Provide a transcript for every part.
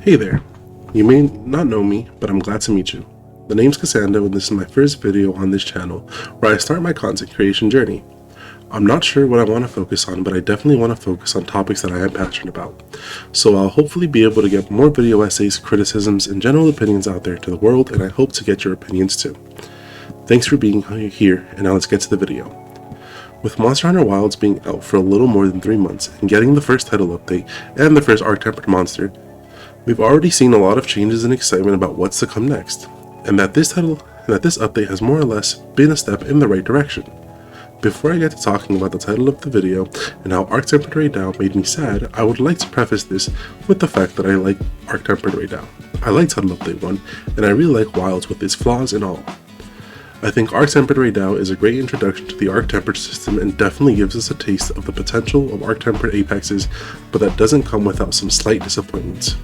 Hey there. You may not know me, but I'm glad to meet you. The name's Cassandra, and this is my first video on this channel where I start my content creation journey. I'm not sure what I want to focus on, but I definitely want to focus on topics that I am passionate about. So I'll hopefully be able to get more video essays, criticisms, and general opinions out there to the world, and I hope to get your opinions too. Thanks for being here, and now let's get to the video. With Monster Hunter Wilds being out for a little more than 3 months, and getting the first title update and the first Arch Tempered monster, we've already seen a lot of changes and excitement about what's to come next, and that this update has more or less been a step in the right direction. Before I get to talking about the title of the video and how Arch Tempered Rey Dau made me sad, I would like to preface this with the fact that I like Arch Tempered Rey Dau. I like Title Update 1, and I really like Wilds with its flaws and all. I think Arch Tempered Rey Dau is a great introduction to the Arch Tempered system and definitely gives us a taste of the potential of Arch Tempered Apexes, but that doesn't come without some slight disappointments.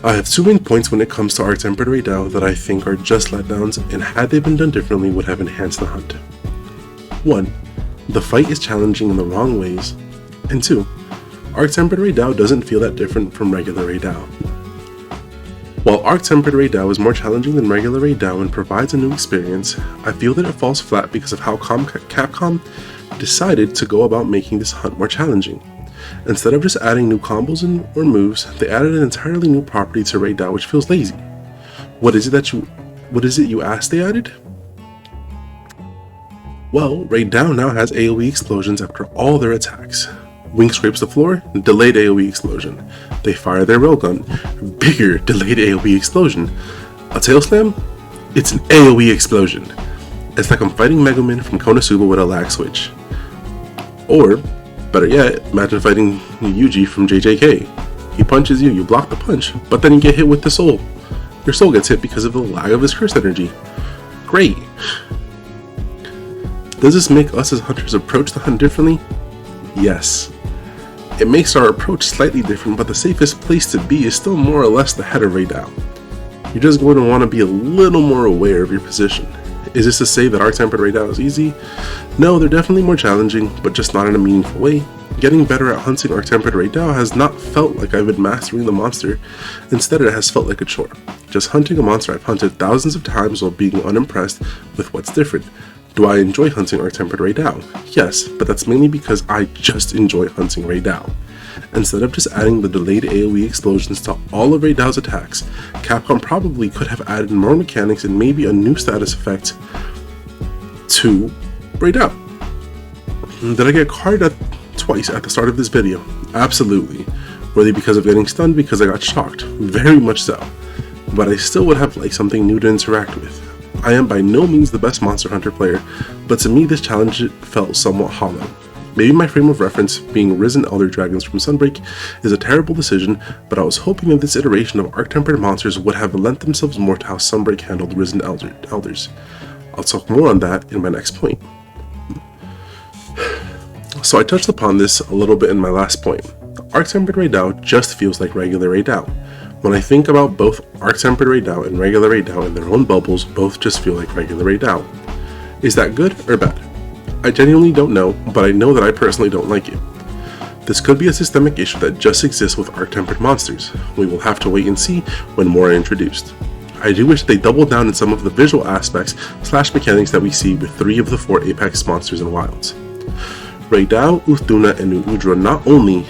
I have two main points when it comes to Arch Tempered Rey Dau that I think are just letdowns, and had they been done differently would have enhanced the hunt. 1. The fight is challenging in the wrong ways, and 2. Arch Tempered Rey Dau doesn't feel that different from regular Rey Dau. While Arch Tempered Rey Dau is more challenging than regular Rey Dau and provides a new experience, I feel that it falls flat because of how Capcom decided to go about making this hunt more challenging. Instead of just adding new combos or moves, they added an entirely new property to Rey Dau, which feels lazy. What is it you asked they added? Well, Rey Dau now has AoE explosions after all their attacks. Wing scrapes the floor, delayed AoE explosion. They fire their railgun, bigger delayed AoE explosion. A tail slam? It's an AoE explosion. It's like I'm fighting Megumin from Konosuba with a lag switch. Or, better yet, imagine fighting Yuji from JJK. He punches you, you block the punch, but then you get hit with the soul. Your soul gets hit because of the lag of his curse energy. Great! Does this make us as hunters approach the hunt differently? Yes. It makes our approach slightly different, but the safest place to be is still more or less the head of Rey Dau. You're just going to want to be a little more aware of your position. Is this to say that Arch Tempered Rey Dau is easy? No, they're definitely more challenging, but just not in a meaningful way. Getting better at hunting Arch Tempered Rey Dau has not felt like I've been mastering the monster. Instead, it has felt like a chore. Just hunting a monster I've hunted thousands of times while being unimpressed with what's different. Do I enjoy hunting Arch Tempered Rey Dau? Yes, but that's mainly because I just enjoy hunting Rey Dau. Instead of just adding the delayed AoE explosions to all of Rey Dau's attacks, Capcom probably could have added more mechanics and maybe a new status effect to Rey Dau. Did I get carded twice at the start of this video? Absolutely. Were they because of getting stunned? Because I got shocked? Very much so. But I still would have liked something new to interact with. I am by no means the best Monster Hunter player, but to me this challenge felt somewhat hollow. Maybe my frame of reference, being Risen Elder Dragons from Sunbreak, is a terrible decision, but I was hoping that this iteration of Arch Tempered monsters would have lent themselves more to how Sunbreak handled Risen Elders. I'll talk more on that in my next point. So I touched upon this a little bit in my last point. Arch Tempered Rey Dau just feels like regular Rey Dau. When I think about both Arch Tempered Rey Dau and regular Rey Dau in their own bubbles, both just feel like regular Rey Dau. Is that good or bad? I genuinely don't know, but I know that I personally don't like it. This could be a systemic issue that just exists with Arch Tempered monsters. We will have to wait and see when more are introduced. I do wish they doubled down in some of the visual aspects / mechanics that we see with 3 of the 4 Apex monsters in Wilds. Rey Dau, Uthuna, and Udra not only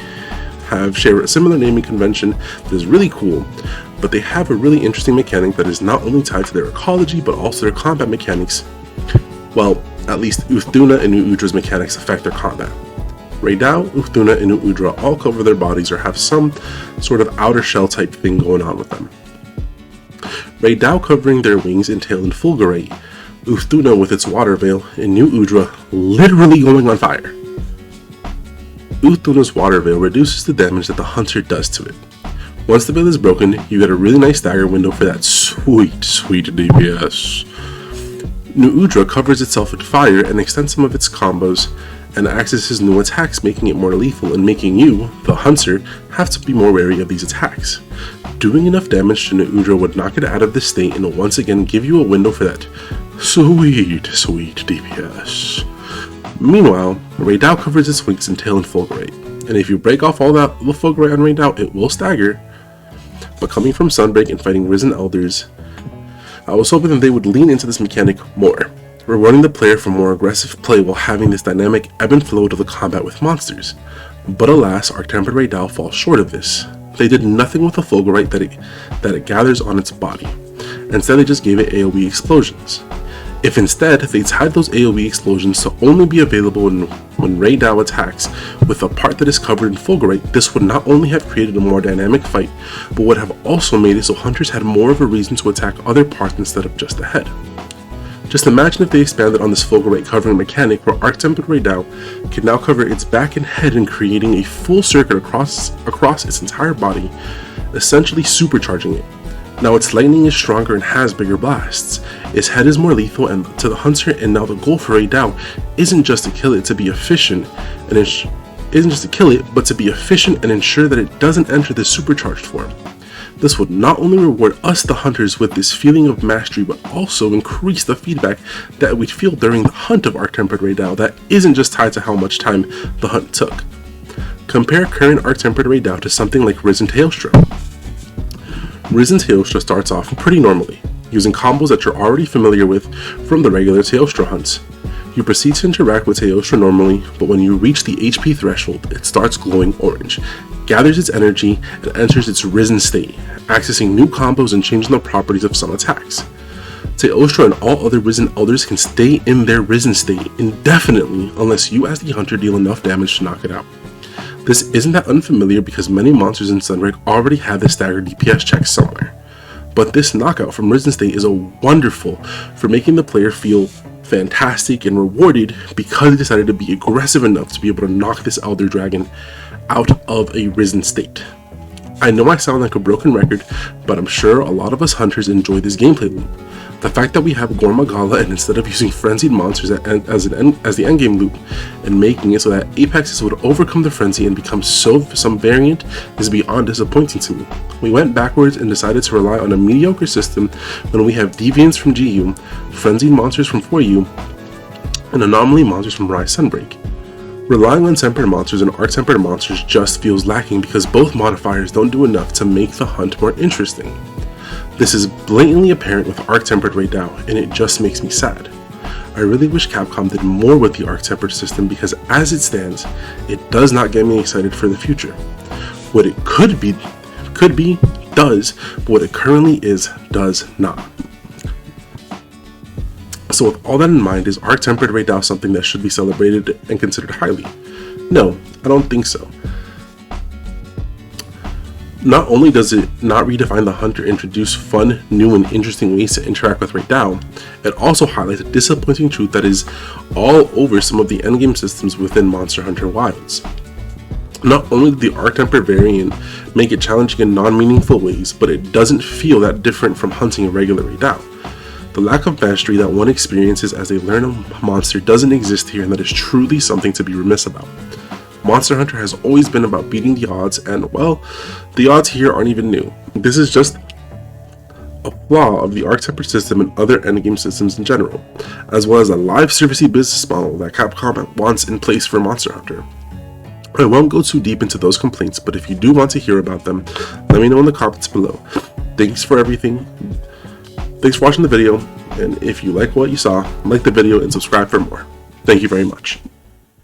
share a similar naming convention that is really cool, but they have a really interesting mechanic that is not only tied to their ecology but also their combat mechanics. Well, at least Uthuna and Udra's mechanics affect their combat. Rey Dau, Uthuna, and Udra all cover their bodies or have some sort of outer shell type thing going on with them. Rey Dau covering their wings and tail in fulgurate, Uthuna with its water veil, and New Udra literally going on fire. Uthuna's water veil reduces the damage that the hunter does to it. Once the veil is broken, you get a really nice stagger window for that sweet DPS. New Udra covers itself with fire and extends some of its combos and accesses new attacks, making it more lethal and making you, the hunter, have to be more wary of these attacks. Doing enough damage to New Udra would knock it out of this state and will once again give you a window for that sweet DPS. Meanwhile, Rey Dau covers its wings and tail in fulgurate, and if you break off all that fulgurate on Rey Dau, it will stagger, but coming from Sunbreak and fighting Risen Elders, I was hoping that they would lean into this mechanic more, rewarding the player for more aggressive play while having this dynamic ebb and flow to the combat with monsters. But alas, Arch Tempered Rey Dau falls short of this. They did nothing with the Fulgurite that it gathers on its body. Instead, they just gave it AoE explosions. If instead, they tied those AoE explosions to only be available when Rey Dau attacks with a part that is covered in Fulgurite, this would not only have created a more dynamic fight, but would have also made it so hunters had more of a reason to attack other parts instead of just the head. Just imagine if they expanded on this Fulgurite covering mechanic where Arch Tempered Rey Dau can now cover its back and head and creating a full circuit across its entire body, essentially supercharging it. Now its lightning is stronger and has bigger blasts. Its head is more lethal and to the hunter, and now the goal for Rey Dau isn't just to kill it to be efficient but to be efficient and ensure that it doesn't enter the supercharged form. This would not only reward us the hunters with this feeling of mastery, but also increase the feedback that we'd feel during the hunt of Arch Tempered Rey Dau that isn't just tied to how much time the hunt took. Compare current Arch Tempered Rey Dau to something like Risen Tailstra. Risen Tailstra starts off pretty normally, using combos that you're already familiar with from the regular Tailstra hunts. You proceed to interact with Tailstra normally, but when you reach the HP threshold, it starts glowing orange, gathers its energy, and enters its risen state, accessing new combos and changing the properties of some attacks. Tailstra and all other Risen Elders can stay in their risen state indefinitely unless you as the hunter deal enough damage to knock it out. This isn't that unfamiliar because many monsters in Sunbreak already have this staggered DPS check somewhere. But this knockout from Risen State is wonderful for making the player feel fantastic and rewarded because they decided to be aggressive enough to be able to knock this Elder Dragon out of a Risen State. I know I sound like a broken record, but I'm sure a lot of us hunters enjoy this gameplay loop. The fact that we have Gormagala and instead of using frenzied monsters as the endgame loop and making it so that Apexes would overcome the frenzy and become some variant is beyond disappointing to me. We went backwards and decided to rely on a mediocre system when we have Deviants from GU, frenzied monsters from 4U, and anomaly monsters from Rise Sunbreak. Relying on tempered monsters and Arch Tempered monsters just feels lacking because both modifiers don't do enough to make the hunt more interesting. This is blatantly apparent with Arch Tempered Rey Dau, and it just makes me sad. I really wish Capcom did more with the Arch Tempered system because as it stands, it does not get me excited for the future. What it could be, does, but what it currently is, does not. So with all that in mind, is Arch Tempered Rey Dau something that should be celebrated and considered highly? No, I don't think so. Not only does it not redefine the hunter, introduce fun, new, and interesting ways to interact with Rey Dau, it also highlights a disappointing truth that is all over some of the endgame systems within Monster Hunter Wilds. Not only did the Arch Tempered variant make it challenging in non-meaningful ways, but it doesn't feel that different from hunting a regular Rey Dau. The lack of mastery that one experiences as they learn a monster doesn't exist here, and that is truly something to be remiss about. Monster Hunter has always been about beating the odds, and well, the odds here aren't even new. This is just a flaw of the Arch Tempered system and other endgame systems in general, as well as a live servicey business model that Capcom wants in place for Monster Hunter. I won't go too deep into those complaints, but if you do want to hear about them, let me know in the comments below. Thanks for everything. Thanks for watching the video, and if you like what you saw, like the video and subscribe for more. Thank you very much.